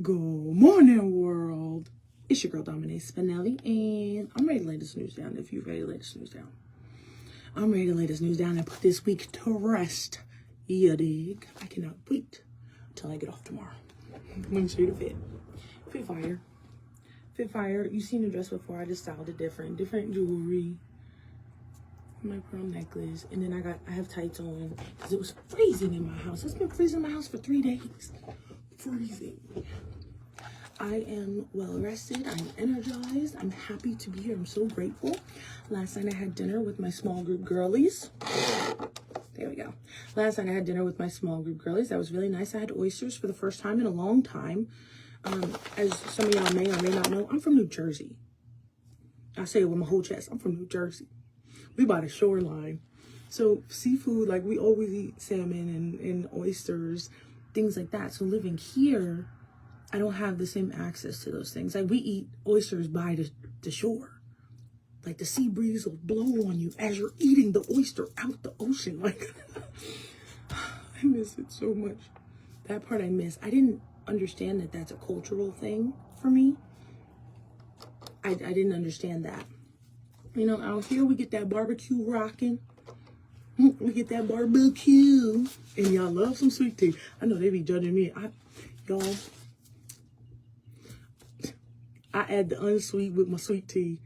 Good morning, world. It's your girl, Dominique Spinelli, and I'm ready to lay this news down if you're ready to lay this news down. I'm ready to lay this news down and put this week to rest. You dig? I cannot wait until I get off tomorrow. Let me show you the fit. Fit fire. Fit fire. You've seen the dress before. I just styled it different jewelry. My pearl necklace. And then I have tights on because it was freezing in my house. It's been freezing in my house for 3 days. Freezing. I am well rested. I'm energized. I'm happy to be here. I'm so grateful. Last night I had dinner with my small group girlies. There we go. Last night I had dinner with my small group girlies. That was really nice. I had oysters for the first time in a long time. As some of y'all may or may not know, I'm from New Jersey. I say it with my whole chest. I'm from New Jersey. We by the shoreline. So seafood, like we always eat salmon and oysters, things like that. So living here, I don't have the same access to those things. Like we eat oysters by the shore. Like the sea breeze will blow on you as you're eating the oyster out the ocean. Like I miss it so much. That part I miss. I didn't understand that that's a cultural thing for me. I didn't understand that. You know, out here we get that barbecue rocking. We get that barbecue. And y'all love some sweet tea. I know they be judging me. Y'all, I add the unsweet with my sweet tea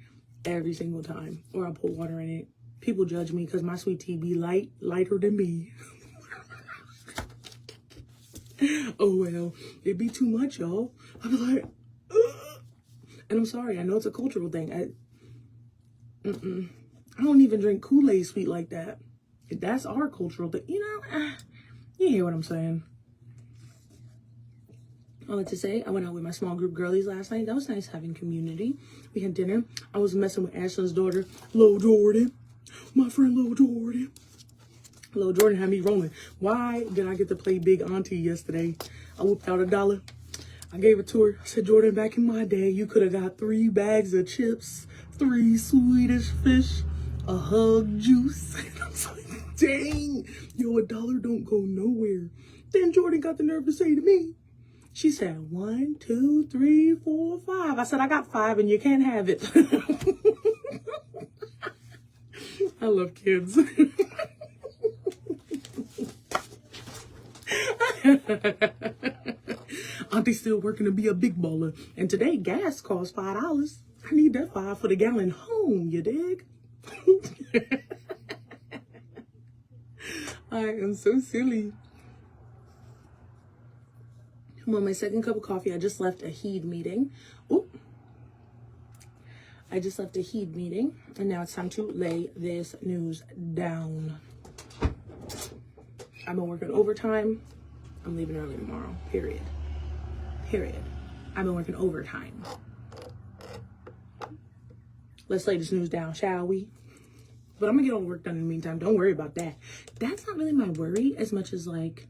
every single time. Or I put water in it. People judge me because my sweet tea be lighter than me. Oh well, it be too much, y'all. I be like, ugh. And I'm sorry, I know it's a cultural thing. I don't even drink Kool-Aid sweet like that. That's our cultural thing. You know, you hear what I'm saying. All that to say, I went out with my small group girlies last night. That was nice having community. We had dinner. I was messing with Ashlyn's daughter, Lil Jordan. My friend Lil Jordan. Lil Jordan had me rolling. Why did I get to play big auntie yesterday? I whipped out $1. I gave it to her. I said, Jordan, back in my day, you could have got 3 bags of chips, 3 Swedish fish, a hug juice. And I was like, dang, yo, $1 don't go nowhere. Then Jordan got the nerve to say to me, she said, 1, 2, 3, 4, 5. I said, I got 5 and you can't have it. I love kids. Auntie's still working to be a big baller. And today gas costs $5. I need that 5 for the gallon home, you dig? I am so silly. I'm on my second cup of coffee. I just left a HEED meeting. Oh, I just left a HEED meeting. And now it's time to lay this news down. I've been working overtime. I'm leaving early tomorrow. Period. I've been working overtime. Let's lay this news down, shall we? But I'm gonna get all the work done in the meantime. Don't worry about that. That's not really my worry as much as like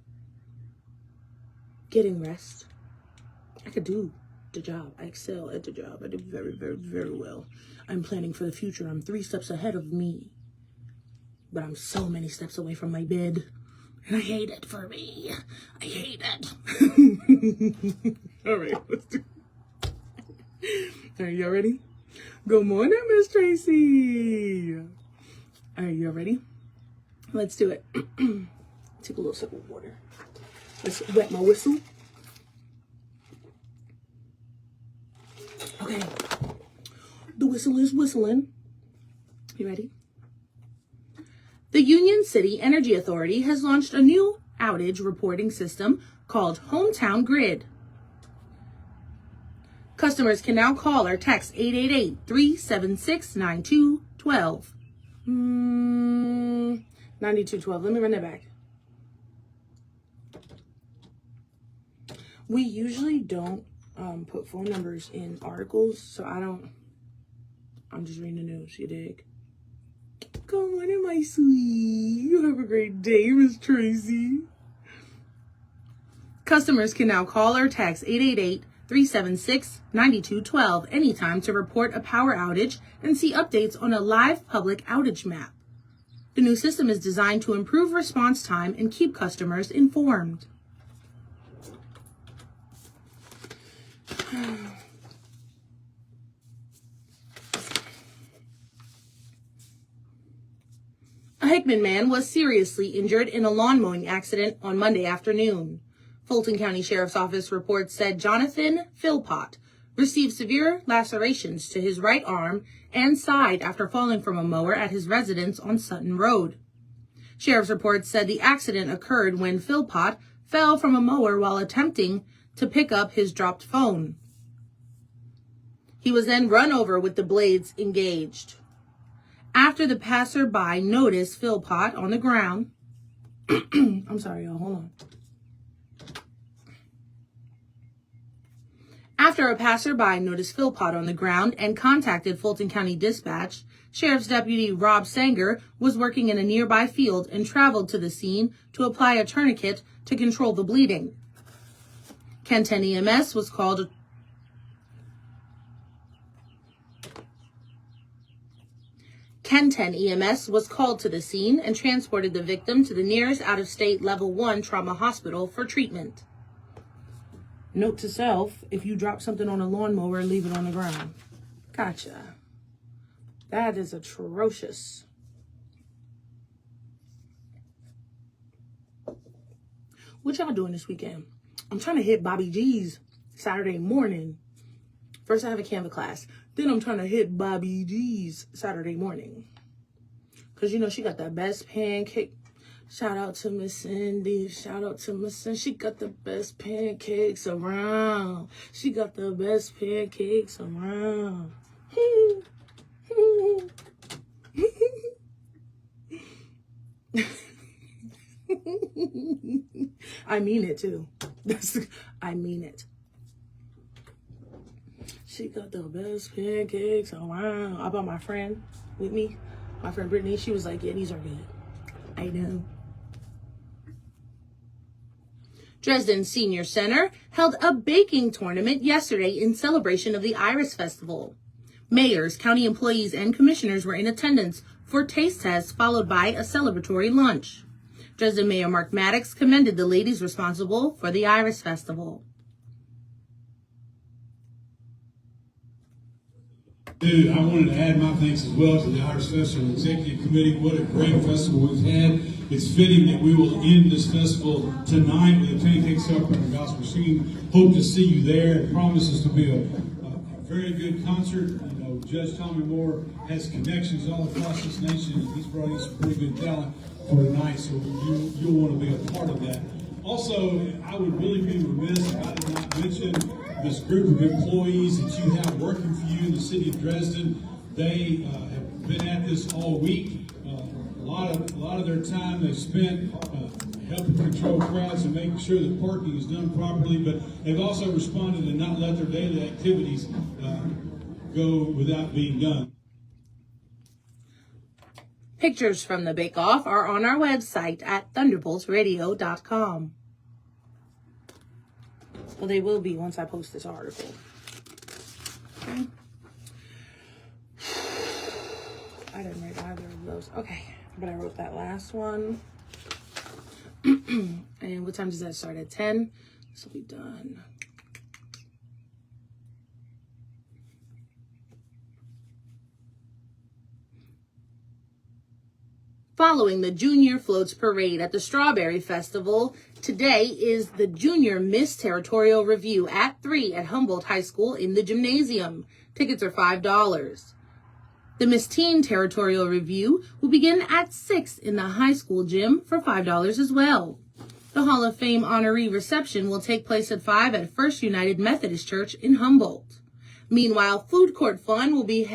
getting rest. I could do the job. I excel at the job. I do very, very, very well. I'm planning for the future. I'm 3 steps ahead of me. But I'm so many steps away from my bed. And I hate it for me. I hate it. All right, let's do it. All right, y'all ready? Good morning, Miss Tracy. All right, y'all ready? Let's do it. Take a little sip of water. Let's wet my whistle. Okay. The whistle is whistling. You ready? The Union City Energy Authority has launched a new outage reporting system called Hometown Grid. Customers can now call or text 888-376-9212. 9212. Let me run that back. We usually don't put phone numbers in articles, so I'm just reading the news, you dig? Good morning, my sweet. You have a great day, Miss Tracy. Customers can now call or text 888-376-9212 anytime to report a power outage and see updates on a live public outage map. The new system is designed to improve response time and keep customers informed. A Hickman man was seriously injured in a lawn mowing accident on Monday afternoon. Fulton County Sheriff's Office reports said Jonathan Philpott received severe lacerations to his right arm and side after falling from a mower at his residence on Sutton Road. Sheriff's reports said the accident occurred when Philpott fell from a mower while attempting to pick up his dropped phone. He was then run over with the blades engaged. After the passerby noticed Philpott on the ground, I'm sorry, y'all, hold on. After a passerby noticed Philpott on the ground and contacted Fulton County Dispatch, Sheriff's Deputy Rob Sanger was working in a nearby field and traveled to the scene to apply a tourniquet to control the bleeding. Kenton EMS was called to the scene and transported the victim to the nearest out-of-state Level 1 trauma hospital for treatment. Note to self, if you drop something on a lawnmower, leave it on the ground. Gotcha. That is atrocious. What y'all doing this weekend? I'm trying to hit Bobby G's Saturday morning. First I have a Canva class. Then I'm trying to hit Bobby G's Saturday morning. Because, you know, she got that best pancake. Shout out to Miss Cindy. Shout out to Miss Cindy. She got the best pancakes around. She got the best pancakes around. I mean it, too. I mean it. She got the best pancakes around. I brought my friend with me. My friend Brittany. She was like, yeah, these are good. I know. Dresden Senior Center held a baking tournament yesterday in celebration of the Iris Festival. Mayors, county employees, and commissioners were in attendance for taste tests followed by a celebratory lunch. Dresden Mayor Mark Maddox commended the ladies responsible for the Iris Festival. I wanted to add my thanks as well to the Irish Festival Executive Committee. What a great festival we've had. It's fitting that we will end this festival tonight with a pancake supper and a gospel singing. Hope to see you there. It promises to be a very good concert. You know, Judge Tommy Moore has connections all across this nation, and he's brought in some pretty good talent for tonight, so you'll want to be a part of that. Also, I would really be remiss if I did not mention this group of employees that you have working for you in the city of Dresden. They have been at this all week. A lot of their time they've spent helping control crowds and making sure that parking is done properly, but they've also responded and not let their daily activities go without being done. Pictures from the bake-off are on our website at thunderboltsradio.com. Well, they will be once I post this article. Okay. I didn't write either of those. Okay, but I wrote that last one. And what time does that start? At 10? This will be done. Following the Junior Floats Parade at the Strawberry Festival, today is the Junior Miss Territorial Review at 3 at Humboldt High School in the gymnasium. Tickets are $5. The Miss Teen Territorial Review will begin at 6 in the high school gym for $5 as well. The Hall of Fame honoree reception will take place at 5 at First United Methodist Church in Humboldt. Meanwhile, food court fun will be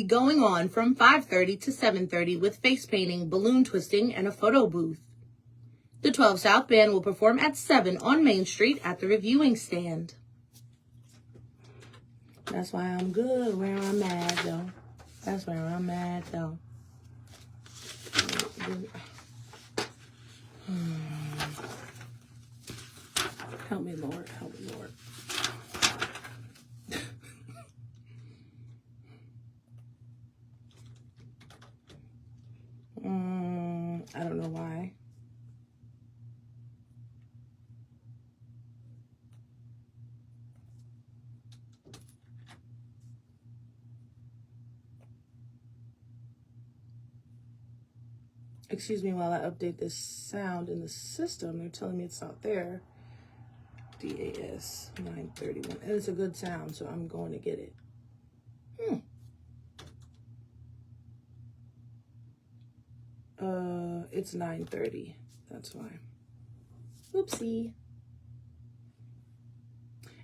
going on from 5:30 to 7:30 with face painting, balloon twisting, and a photo booth. The 12 South Band will perform at 7 on Main Street at the reviewing stand. That's why I'm good where I'm at, though. That's where I'm at, though. Help me, Lord. Help me, Lord. know why. Excuse me while I update this sound in the system. They're telling me it's not there. DAS 931. And it's a good sound, so I'm going to get it. It's 9:30. That's why. Oopsie.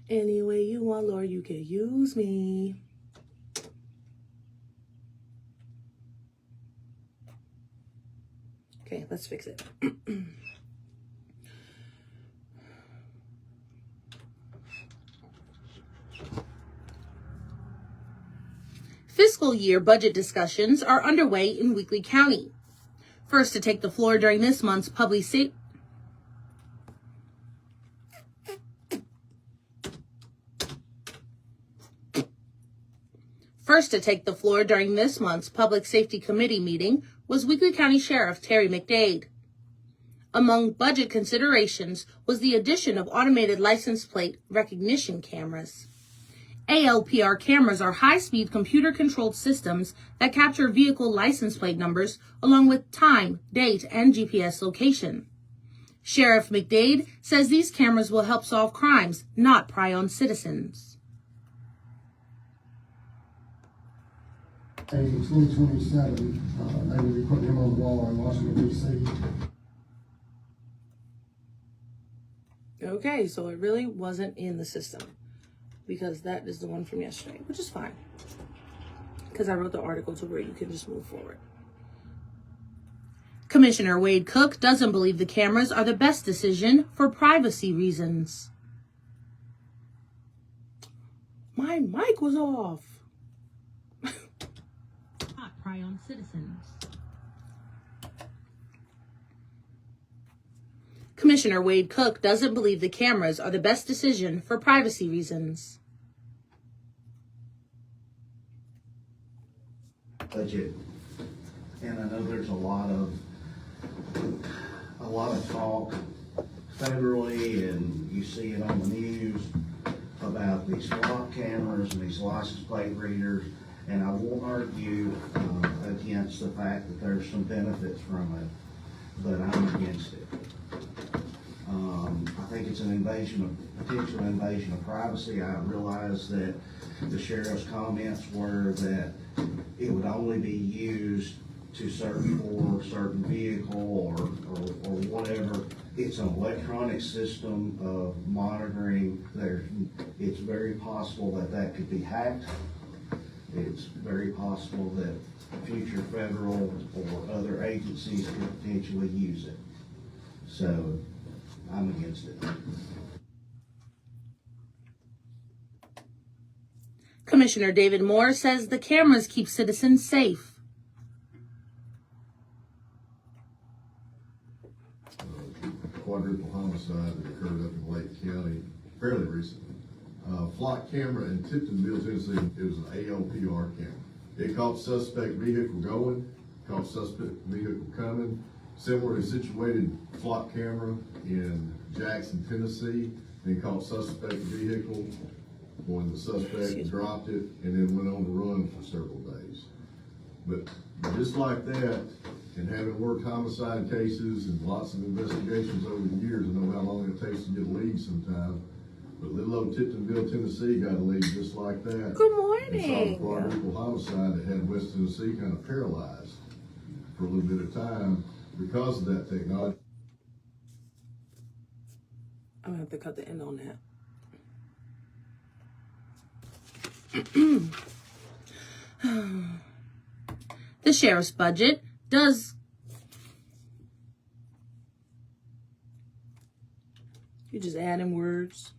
Any way you want, Lord, you can use me. Okay, let's fix it. Fiscal year budget discussions are underway in Weakley County. First to take the floor during this month's public safety Committee meeting was Weakley County Sheriff Terry McDade. Among budget considerations was the addition of automated license plate recognition cameras. ALPR cameras are high-speed computer-controlled systems that capture vehicle license plate numbers along with time, date, and GPS location. Sheriff McDade says these cameras will help solve crimes, not prey on citizens. In 2027, they will be putting him on the wall in Washington, D.C. Okay, so it really wasn't in the system because that is the one from yesterday, which is fine because I wrote the article to where you can just move forward. Commissioner Wade Cook doesn't believe the cameras are the best decision for privacy reasons. My mic was off. Not prey on citizens. Commissioner Wade Cook doesn't believe the cameras are the best decision for privacy reasons. Budget, and I know there's a lot of talk federally, and you see it on the news about these flock cameras and these license plate readers, and I won't argue against the fact that there's some benefits from it, but I'm against it. I think it's an potential invasion of privacy. I realize that the sheriff's comments were that it would only be used to search for a certain vehicle or whatever. It's an electronic system of monitoring. It's very possible that could be hacked. It's very possible that future federal or other agencies could potentially use it. So I'm against it. Commissioner David Moore says the cameras keep citizens safe. Quadruple homicide that occurred up in Lake County fairly recently. Flock camera in Tiptonville, Tennessee, it was an ALPR camera. It caught suspect vehicle going, caught suspect vehicle coming. Similarly situated flock camera in Jackson, Tennessee, then caught suspect vehicle when the suspect dropped it and then went on the run for several days. But just like that, and having worked homicide cases and lots of investigations over the years, I know how long it takes to get a lead sometimes. But little old Tiptonville, Tennessee got a lead just like that. Good morning. And saw a quadruple homicide that had West Tennessee kind of paralyzed for a little bit of time because of that technology. I'm gonna have to cut the end on that. The sheriff's budget does. You just add in words.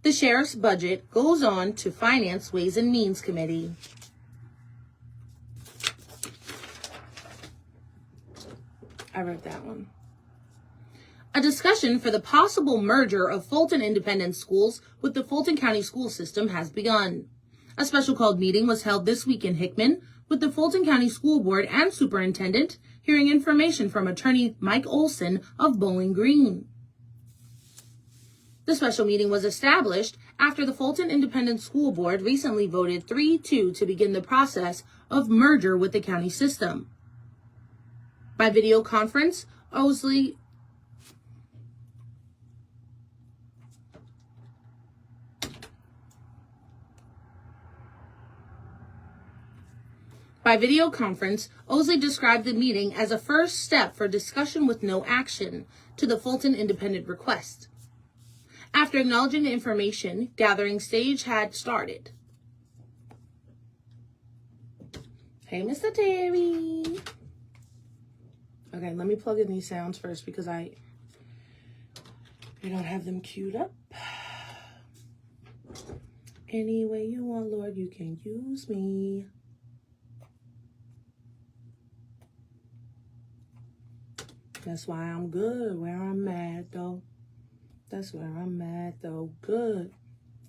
The sheriff's budget goes on to Finance Ways and Means Committee. I wrote that one. A discussion for the possible merger of Fulton Independent Schools with the Fulton County School System has begun. A special called meeting was held this week in Hickman, with the Fulton County School Board and Superintendent, hearing information from Attorney Mike Olson of Bowling Green. The special meeting was established after the Fulton Independent School Board recently voted 3-2 to begin the process of merger with the county system. By video conference, Owsley described the meeting as a first step for discussion with no action to the Fulton Independent request. After acknowledging the information gathering stage had started. Hey, Mr. Terry. Okay, let me plug in these sounds first because I don't have them queued up. Any way you want, Lord, you can use me. That's why I'm good where I'm at, though. That's where I'm at, though. Good.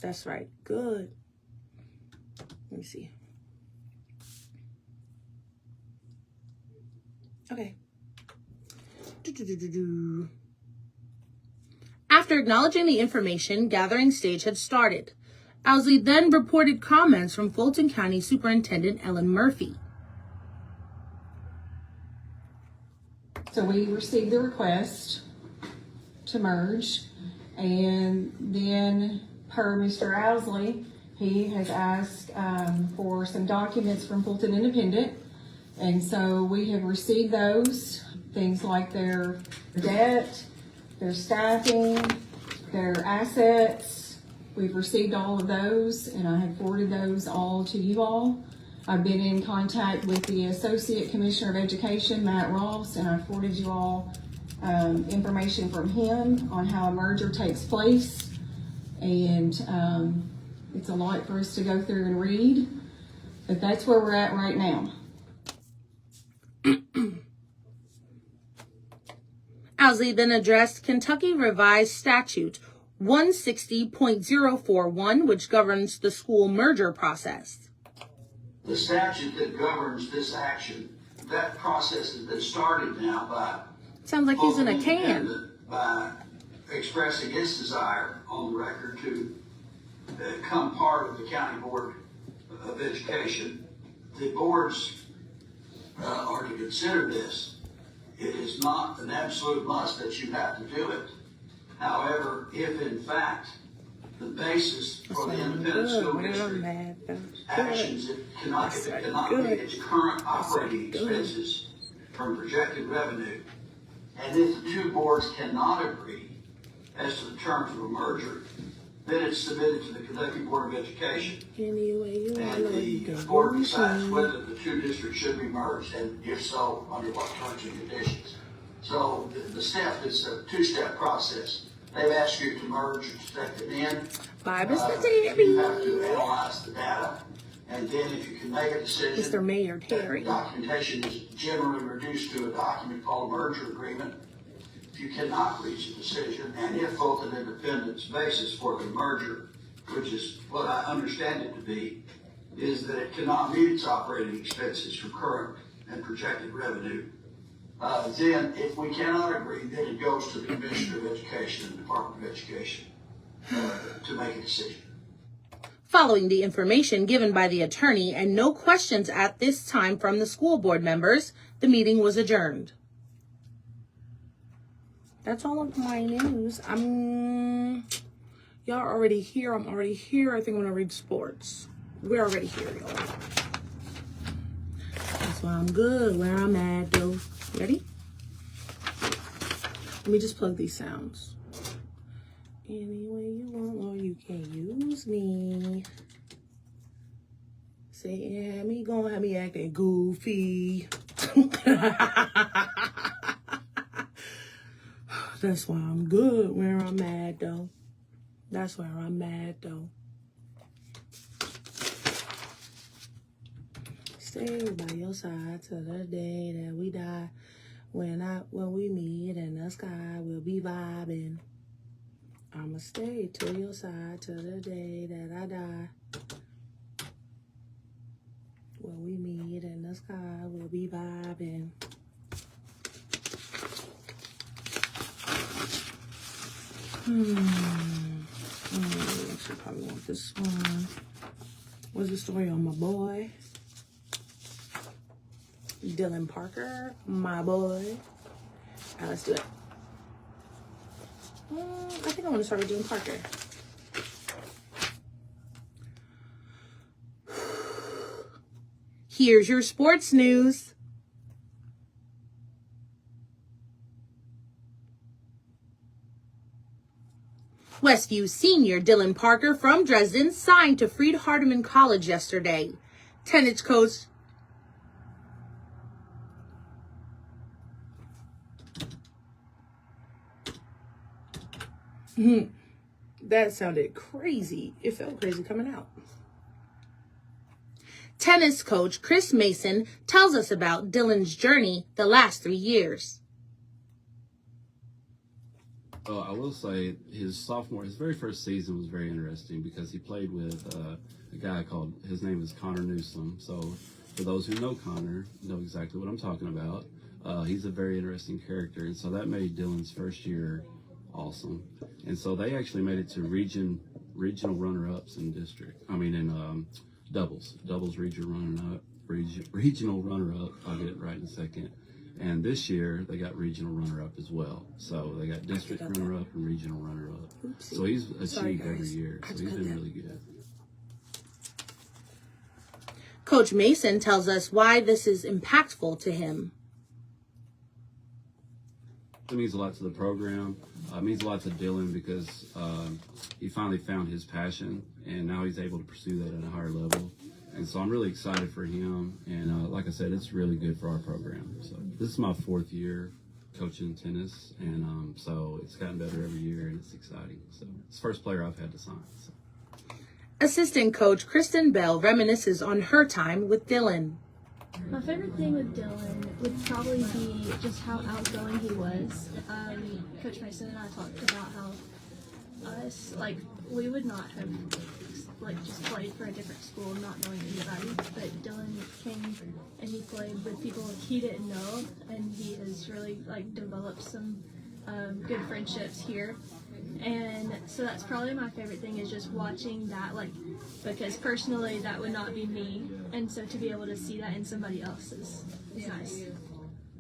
That's right. Good. Let me see. Okay. After acknowledging the information, gathering stage had started. Owsley then reported comments from Fulton County Superintendent Ellen Murphy. So we received the request to merge, and then per Mr. Owsley, he has asked for some documents from Fulton Independent, and so we have received those, things like their debt, their staffing, their assets. We've received all of those, and I have forwarded those all to you all. I've been in contact with the Associate Commissioner of Education, Matt Ross, and I forwarded you all information from him on how a merger takes place. And it's a lot for us to go through and read, but that's where we're at right now. Owsley then addressed Kentucky Revised Statute 160.041, which governs the school merger process. The statute that governs this action, that process has been started now by... Sounds like he's in a can. ...by expressing his desire on the record to become part of the County Board of Education. The boards are to consider this. It is not an absolute must that you have to do it. However, if in fact the basis for the independent school district actions, it cannot meet its current operating expenses from projected revenue, and if the two boards cannot agree as to the terms of a merger, then it's submitted to the Kentucky Board of Education. And the board decides whether the two districts should be merged, and if so, under what terms and conditions. So the step is a two-step process. They've asked you to merge and step it in. Bye, Mr. You have to analyze the data, and then if you can make a decision, Mr. Mayor Terry. Documentation is generally reduced to a document called a merger agreement. If you cannot reach a decision, and if Fulton Independent's basis for the merger, which is what I understand it to be, is that it cannot meet its operating expenses from current and projected revenue, then if we cannot agree, then it goes to the Commissioner of Education and the Department of Education to make a decision. Following the information given by the attorney and no questions at this time from the school board members, the meeting was adjourned. That's all of my news. Y'all already here. I'm already here. I think I'm gonna read sports. We're already here, y'all. That's why I'm good where I'm at, though. Ready? Let me just plug these sounds. Any way you want, or you can use me. Say it had me going, had me acting goofy. That's why I'm good where I'm at, though. That's where I'm at, though. Stay by your side till the day that we die. When we meet in the sky, we'll be vibing. I'ma stay to your side till the day that I die. When we meet in the sky, we'll be vibing. I should probably want this one. What's the story on my boy? Dylan Parker, my boy. Alright, let's do it. I think I want to start with Dylan Parker. Here's your sports news. Westview senior Dylan Parker from Dresden signed to Freed Hardeman College yesterday. Tennis coach that sounded crazy. It felt crazy coming out. Tennis coach Chris Mason tells us about Dylan's journey the last 3 years. Well, I will say his very first season was very interesting because he played with a guy his name is Connor Newsom. So for those who know Connor, know exactly what I'm talking about. He's a very interesting character. And so that made Dylan's first year awesome. And so they actually made it to regional runner-ups in doubles regional runner-up. I'll get it right in a second. And this year, they got regional runner-up as well. So they got district runner-up and regional runner-up. So he's achieved every year. So he's been really good. Coach Mason tells us why this is impactful to him. It means a lot to the program. It means a lot to Dylan because he finally found his passion, and now he's able to pursue that at a higher level. And so I'm really excited for him. And like I said, it's really good for our program. So this is my 4th year coaching tennis, and so it's gotten better every year, and it's exciting. So it's the first player I've had to sign. So. Assistant coach Kristen Bell reminisces on her time with Dylan. My favorite thing with Dylan would probably be just how outgoing he was. Coach Mason and I talked about how we would not have just played for a different school not knowing anybody, but Dylan came and he played with people he didn't know, and he has really developed some good friendships here. And so that's probably my favorite thing, is just watching that, because personally that would not be me, and so to be able to see that in somebody else is nice.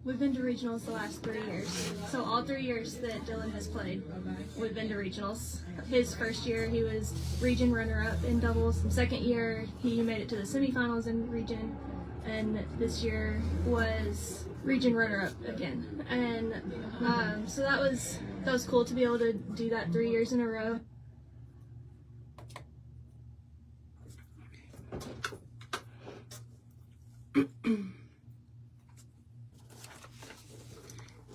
We've been to regionals the last 3 years. So all 3 years that Dylan has played, we've been to regionals. His first year, he was region runner-up in doubles. The second year, he made it to the semifinals in region. And this year was region runner-up again. And so that was cool to be able to do that 3 years in a row.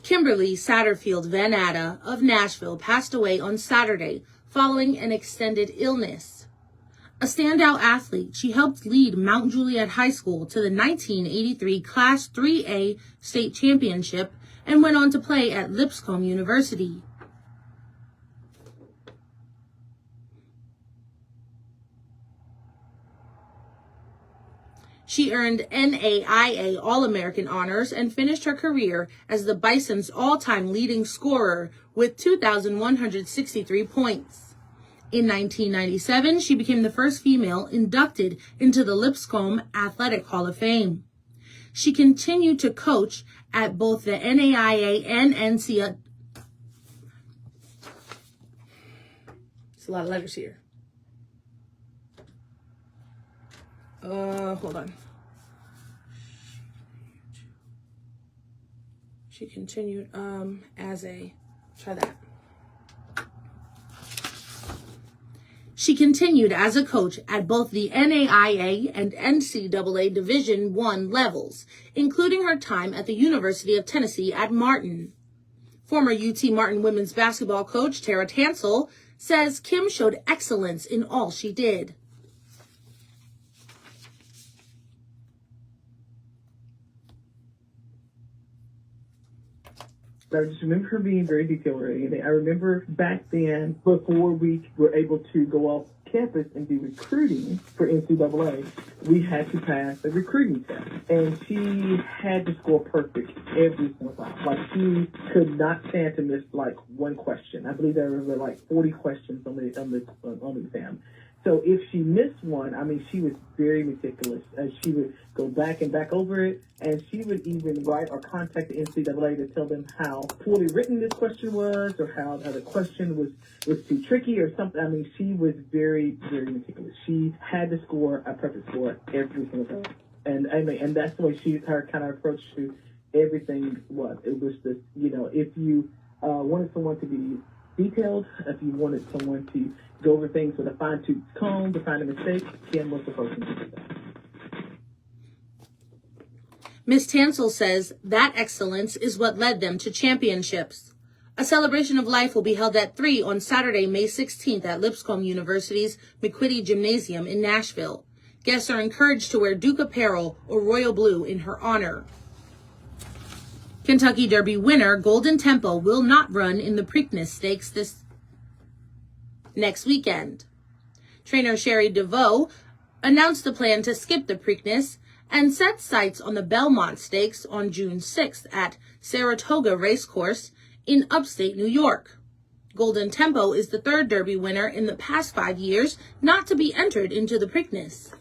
Kimberly Satterfield Van Atta of Nashville passed away on Saturday following an extended illness. A standout athlete, she helped lead Mount Juliet High School to the 1983 Class 3A state championship and went on to play at Lipscomb University. She earned NAIA All-American honors and finished her career as the Bison's all-time leading scorer with 2,163 points. In 1997, she became the first female inducted into the Lipscomb Athletic Hall of Fame. She continued to coach at both the NAIA and NCAA. It's a lot of letters here. Hold on. She continued She continued as a coach at both the NAIA and NCAA Division I levels, including her time at the University of Tennessee at Martin. Former UT Martin women's basketball coach Tara Tansel says Kim showed excellence in all she did. I just remember her being very detail-oriented. I remember back then, before we were able to go off campus and do recruiting for NCAA, we had to pass a recruiting test. And she had to score perfect every single time. Like, she could not stand to miss, like, one question. I believe there were, like, 40 questions on the exam. So if she missed one, I mean, she was very meticulous. She would go back and back over it, and she would even write or contact the NCAA to tell them how poorly written this question was, or how the question was too tricky or something. I mean, she was very, very meticulous. She had to score a perfect score every single time. And I mean, and that's the way her kind of approach to everything was. It was just, you know, if you wanted someone to be detailed, if you wanted someone to go over things with a fine-tooth comb to find a mistake, Kim was the person to do that. Ms. Tansel says that excellence is what led them to championships. A celebration of life will be held at 3 on Saturday, May 16th at Lipscomb University's McQuitty Gymnasium in Nashville. Guests are encouraged to wear Duke apparel or royal blue in her honor. Kentucky Derby winner Golden Tempo will not run in the Preakness Stakes this next weekend. Trainer Sherry DeVoe announced the plan to skip the Preakness and set sights on the Belmont Stakes on June 6th at Saratoga Racecourse in upstate New York. Golden Tempo is the third Derby winner in the past 5 years not to be entered into the Preakness.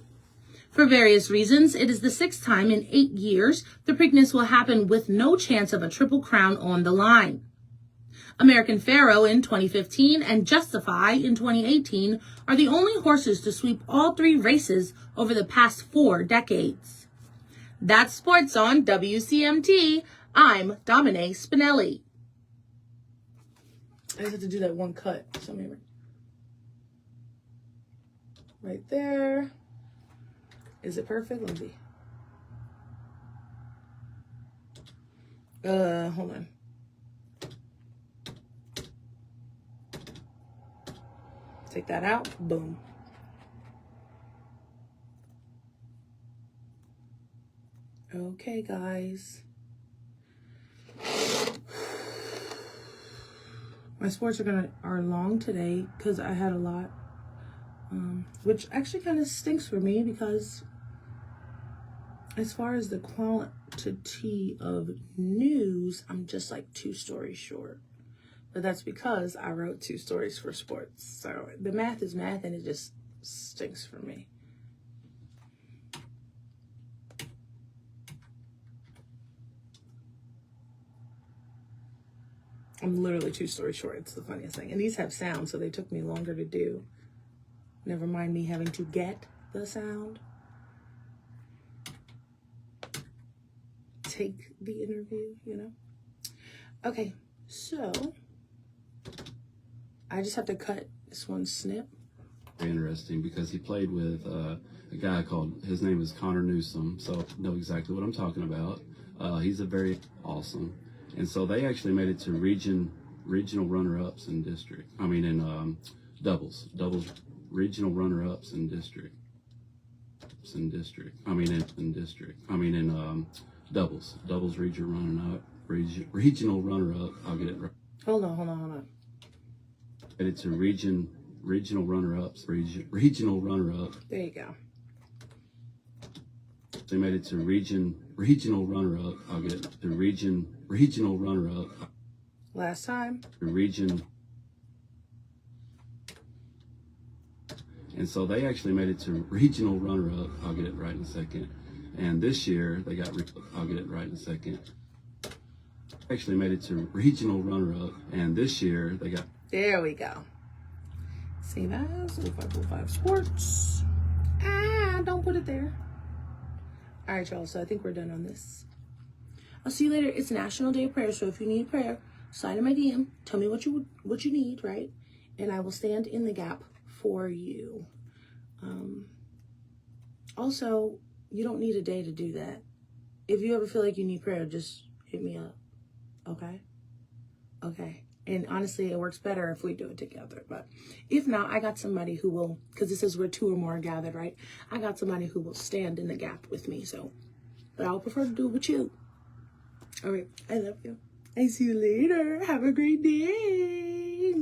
For various reasons, it is the 6th time in 8 years the Preakness will happen with no chance of a Triple Crown on the line. American Pharoah in 2015 and Justify in 2018 are the only horses to sweep all 3 races over the past 4 decades. That's sports on WCMT. I'm Domine Spinelli. I just have to do that one cut. So maybe right there. Is it perfect? Let me see. Hold on. Take that out. Boom. Okay, guys. My sports are long today because I had a lot, which actually kind of stinks for me because as far as the quantity of news, I'm just like 2 stories short. But that's because I wrote 2 stories for sports. So the math is math and it just stinks for me. I'm literally 2 stories short. It's the funniest thing. And these have sound, so they took me longer to do. Never mind me having to get the sound. Take the interview, you know? Okay, so I just have to cut this one snip. Interesting because he played with a guy his name is Connor Newsom, so I know exactly what I'm talking about. He's a very awesome. And so they actually made it to regional runner-ups in district. I mean, in doubles, regional runner-ups in district. I mean, in district. I mean, in doubles, regional runner-up. I'll get it right. Hold on. Made it to regional runner-ups, regional runner-up. There you go. They made it to regional runner-up. I'll get it to regional runner-up. Last time. And so they actually made it to regional runner-up. I'll get it right in a second. And this year they got. I'll get it right in a second. Actually made it to regional runner-up, and this year they got. There we go. Same as 0505 Sports. Don't put it there. All right, y'all. So I think we're done on this. I'll see you later. It's National Day of Prayer, so if you need prayer, slide in my DM. Tell me what you need, right? And I will stand in the gap for you. Also, you don't need a day to do that. If you ever feel like you need prayer, just hit me up. Okay. And honestly, it works better if we do it together. But if not, I got somebody who will, because this is where 2 or more are gathered, right? I got somebody who will stand in the gap with me. So, but I'll prefer to do it with you. All right. I love you. I see you later. Have a great day.